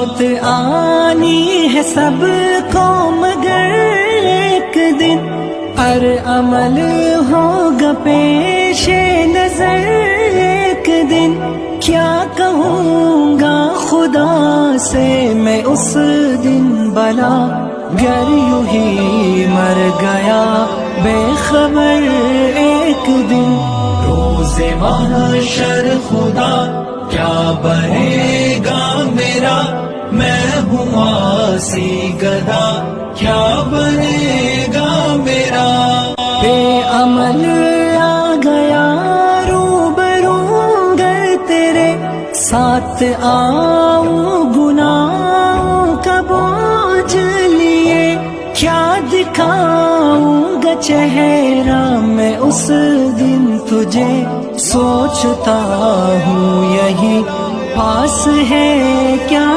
موت آنی ہے سب کو مگر ایک دن، ہر عمل ہوگا پیش نظر ایک دن، کیا کہوں گا خدا سے میں اس دن بھلا، گر یوں ہی مر گیا بے خبر ایک دن۔ روز محشر خدا کیا بنے گا میرا، میں ہوں عاصی گدھا کیا بنے گا میرا۔ بے عمل آ گیا روبرو گر تیرے، ساتھ آؤں گناہوں کا بوجھ لیے، کیا دکھاؤں گا چہرہ میں اس دن تجھے، سوچتا ہوں یہی پاس ہے کیا